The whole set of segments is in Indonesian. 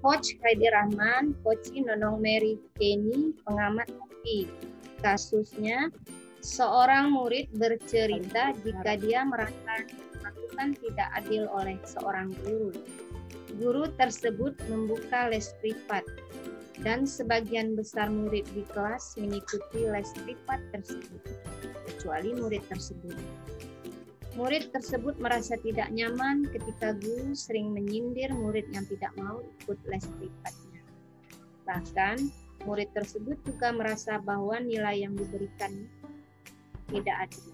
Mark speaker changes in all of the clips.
Speaker 1: Coach Khairi Rahman, Coach Nonong Mary Kenny, pengamat UI. Kasusnya, seorang murid bercerita jika dia merasa diperlakukan tidak adil oleh seorang guru. Guru tersebut membuka les privat dan sebagian besar murid di kelas mengikuti les privat tersebut, kecuali murid tersebut. Murid tersebut merasa tidak nyaman ketika guru sering menyindir murid yang tidak mau ikut les privatnya. Bahkan, murid tersebut juga merasa bahwa nilai yang diberikan tidak adil.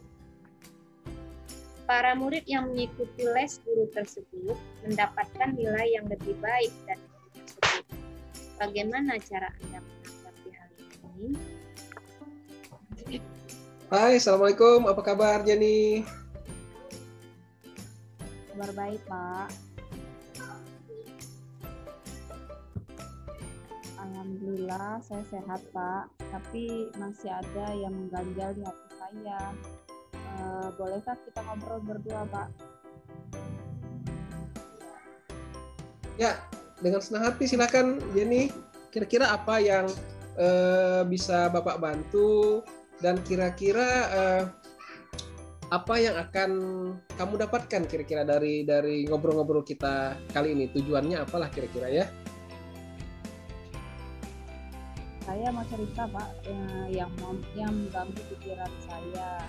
Speaker 1: Para murid yang mengikuti les guru tersebut mendapatkan nilai yang lebih baik dari guru tersebut. Bagaimana cara Anda menanggapi hal ini?
Speaker 2: Hai, Assalamualaikum. Apa kabar, Jenny?
Speaker 3: Kabar baik, Pak. Alhamdulillah, saya sehat, Pak. Tapi masih ada yang mengganjal di hati saya. Bolehkah kita ngobrol berdua, Pak?
Speaker 2: Ya, dengan senang hati silakan, Jenny. Kira-kira apa yang bisa Bapak bantu dan kira-kira apa yang akan kamu dapatkan kira-kira dari ngobrol-ngobrol kita kali ini? Tujuannya apalah kira-kira ya?
Speaker 3: Saya mau cerita, Pak, yang mengganggu pikiran saya.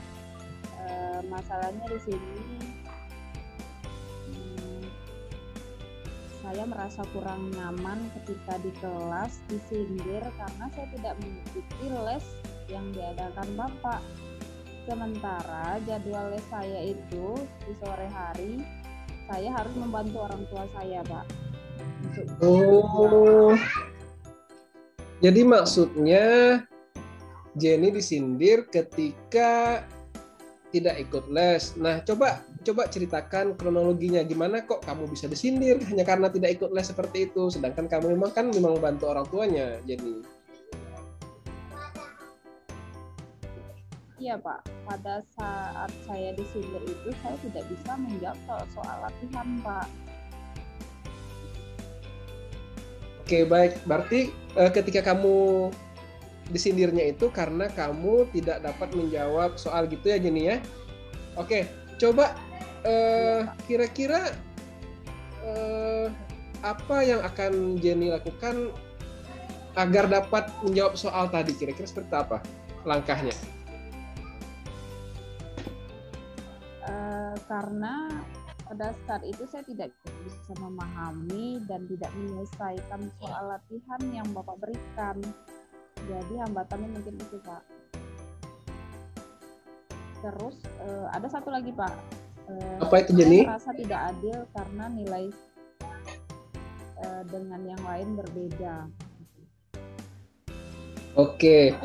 Speaker 3: Masalahnya di sini, saya merasa kurang nyaman ketika di kelas disindir karena saya tidak mengikuti les yang diadakan Bapak. Sementara jadwal les saya itu di sore hari, saya harus membantu orang tua saya, Pak.
Speaker 2: Jadi maksudnya Jenny disindir ketika tidak ikut les. Nah, coba ceritakan kronologinya, gimana kok kamu bisa disindir hanya karena tidak ikut les seperti itu, sedangkan kamu memang membantu orang tuanya, Jenny.
Speaker 3: Iya, Pak, pada saat saya disindir itu saya tidak bisa menjawab soal latihan, Pak.
Speaker 2: Oke, baik. Berarti ketika kamu disindirnya itu karena kamu tidak dapat menjawab soal gitu ya, Jenny ya? Oke, coba kira-kira apa yang akan Jenny lakukan agar dapat menjawab soal tadi? Kira-kira seperti apa langkahnya?
Speaker 3: Karena pada saat itu saya tidak bisa memahami dan tidak menyelesaikan soal latihan yang Bapak berikan. Jadi hambatannya mungkin itu, Pak. Terus ada satu lagi, Pak.
Speaker 2: Apa itu, Jenny?
Speaker 3: Saya merasa tidak adil karena nilai dengan yang lain berbeda.
Speaker 2: Oke.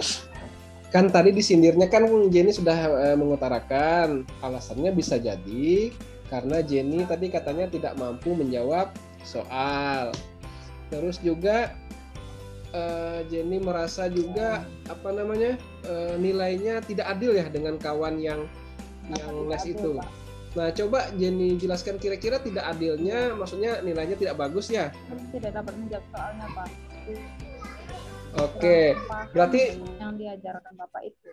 Speaker 2: Kan tadi disindirnya kan Jenny sudah mengutarakan alasannya bisa jadi karena Jenny tadi katanya tidak mampu menjawab soal. Terus juga Jenny merasa juga nilainya tidak adil ya dengan kawan yang les itu. Nah, coba Jenny jelaskan kira-kira tidak adilnya, maksudnya nilainya tidak bagus ya?
Speaker 3: Tidak dapat menjawab soalnya, Pak.
Speaker 2: Oke, berarti
Speaker 3: yang diajarkan Bapak itu.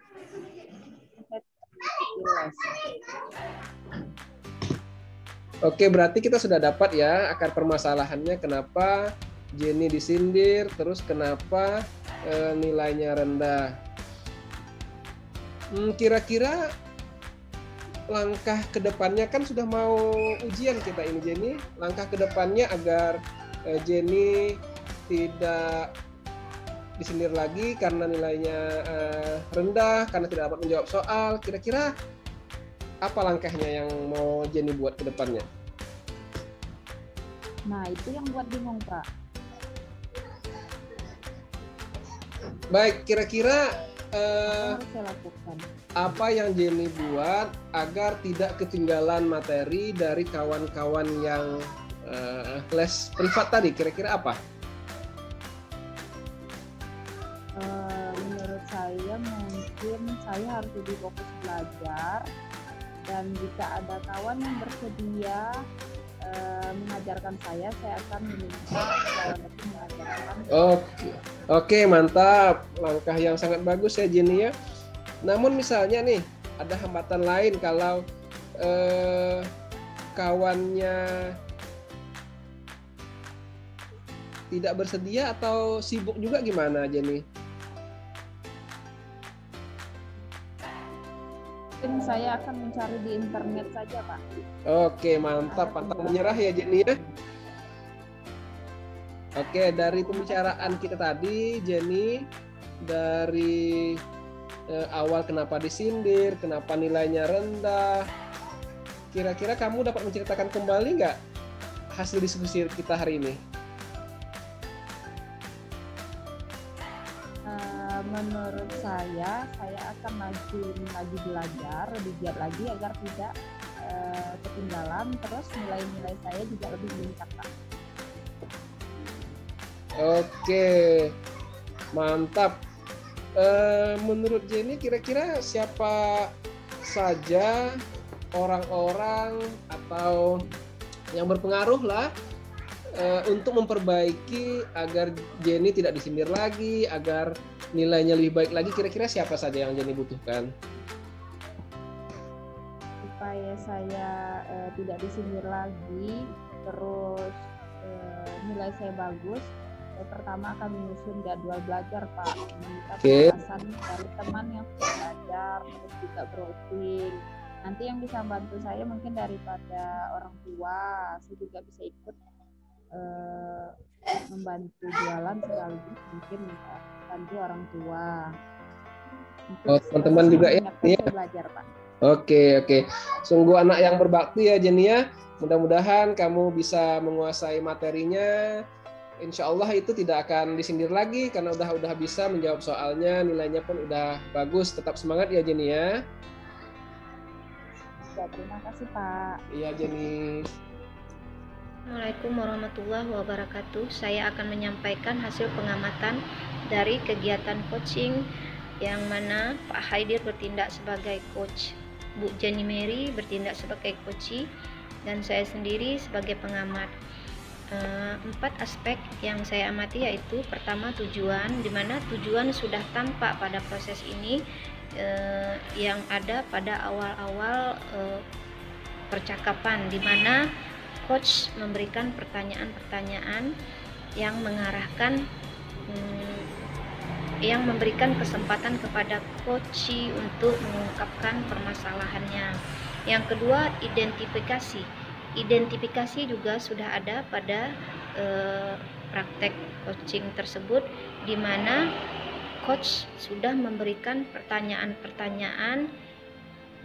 Speaker 2: Oke, berarti kita sudah dapat ya akar permasalahannya kenapa Jenny disindir, terus kenapa nilainya rendah. Kira-kira langkah kedepannya kan sudah mau ujian kita ini, Jenny. Langkah kedepannya agar Jenny tidak disindir lagi karena nilainya rendah, karena tidak dapat menjawab soal. Kira-kira apa langkahnya yang mau Jenny buat ke depannya?
Speaker 3: Nah, itu yang buat bingung, Pak.
Speaker 2: Baik, kira-kira
Speaker 3: harus saya lakukan?
Speaker 2: Apa yang Jenny buat agar tidak ketinggalan materi dari kawan-kawan yang les privat tadi? Kira-kira apa?
Speaker 3: Menurut saya mungkin saya harus lebih fokus belajar, dan jika ada kawan yang bersedia mengajarkan saya akan meminta lebih mengajarkan.
Speaker 2: Oke, mantap. Langkah yang sangat bagus ya Jenny ya. Namun misalnya nih, ada hambatan lain kalau kawannya tidak bersedia atau sibuk juga, gimana Jenny?
Speaker 3: Mungkin saya akan mencari di internet saja, Pak.
Speaker 2: Oke, mantap. Pantang menyerah ya Jenny ya. Oke, dari pembicaraan kita tadi, Jenny, dari awal kenapa disindir, kenapa nilainya rendah, kira-kira kamu dapat menceritakan kembali nggak hasil diskusi kita hari ini?
Speaker 3: Menurut saya akan lagi belajar lebih giat lagi agar tidak ketinggalan, terus nilai-nilai saya juga lebih meningkat, Pak.
Speaker 2: Oke, mantap. Menurut Jenny, kira-kira siapa saja orang-orang atau yang berpengaruh lah untuk memperbaiki agar Jenny tidak disindir lagi, agar nilainya lebih baik lagi, kira-kira siapa saja yang Jenny butuhkan?
Speaker 3: Supaya saya tidak disindir lagi, terus nilai saya bagus, pertama akan menyusun jadwal belajar, Pak. Meminta penjelasan dari teman yang sudah belajar, terus juga browsing. Nanti yang bisa bantu saya mungkin daripada orang tua, saya juga bisa ikut membantu jualan sekaligus mungkin bantu orang tua.
Speaker 2: Teman-teman juga ya.
Speaker 3: Belajar, Pak.
Speaker 2: Oke. Sungguh anak yang berbakti ya Jenny ya. Mudah-mudahan kamu bisa menguasai materinya. Insya Allah itu tidak akan disindir lagi karena udah bisa menjawab soalnya, nilainya pun udah bagus. Tetap semangat ya Jenny ya.
Speaker 3: Ya, terima kasih Pak.
Speaker 2: Iya Jenny.
Speaker 1: Assalamualaikum warahmatullahi wabarakatuh. Saya akan menyampaikan hasil pengamatan dari kegiatan coaching yang mana Pak Haidir bertindak sebagai coach, Bu Jenny Mary bertindak sebagai coachee, dan saya sendiri sebagai pengamat. 4 aspek yang saya amati yaitu pertama tujuan, di mana tujuan sudah tampak pada proses ini yang ada pada awal-awal percakapan, di mana coach memberikan pertanyaan-pertanyaan yang mengarahkan yang memberikan kesempatan kepada coachee untuk mengungkapkan permasalahannya. Yang kedua, identifikasi. Identifikasi juga sudah ada pada praktek coaching tersebut, di mana coach sudah memberikan pertanyaan-pertanyaan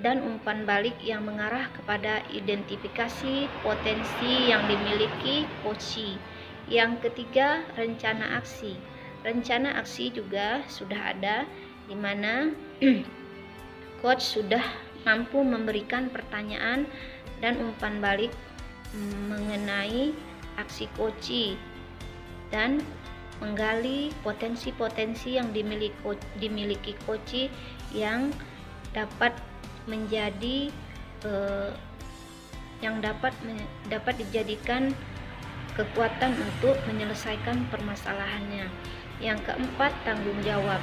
Speaker 1: dan umpan balik yang mengarah kepada identifikasi potensi yang dimiliki coachee. Yang ketiga, rencana aksi. Rencana aksi juga sudah ada, di mana coach sudah mampu memberikan pertanyaan dan umpan balik mengenai aksi coachee dan menggali potensi-potensi yang dimiliki coachee yang dapat menjadi dapat dijadikan kekuatan untuk menyelesaikan permasalahannya. Yang keempat, tanggung jawab.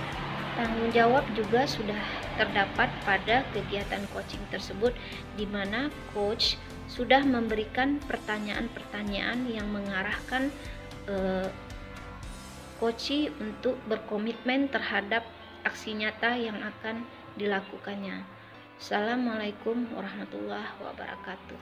Speaker 1: Tanggung jawab juga sudah terdapat pada kegiatan coaching tersebut, di mana coach sudah memberikan pertanyaan-pertanyaan yang mengarahkan coachee untuk berkomitmen terhadap aksi nyata yang akan dilakukannya. Assalamualaikum warahmatullahi wabarakatuh.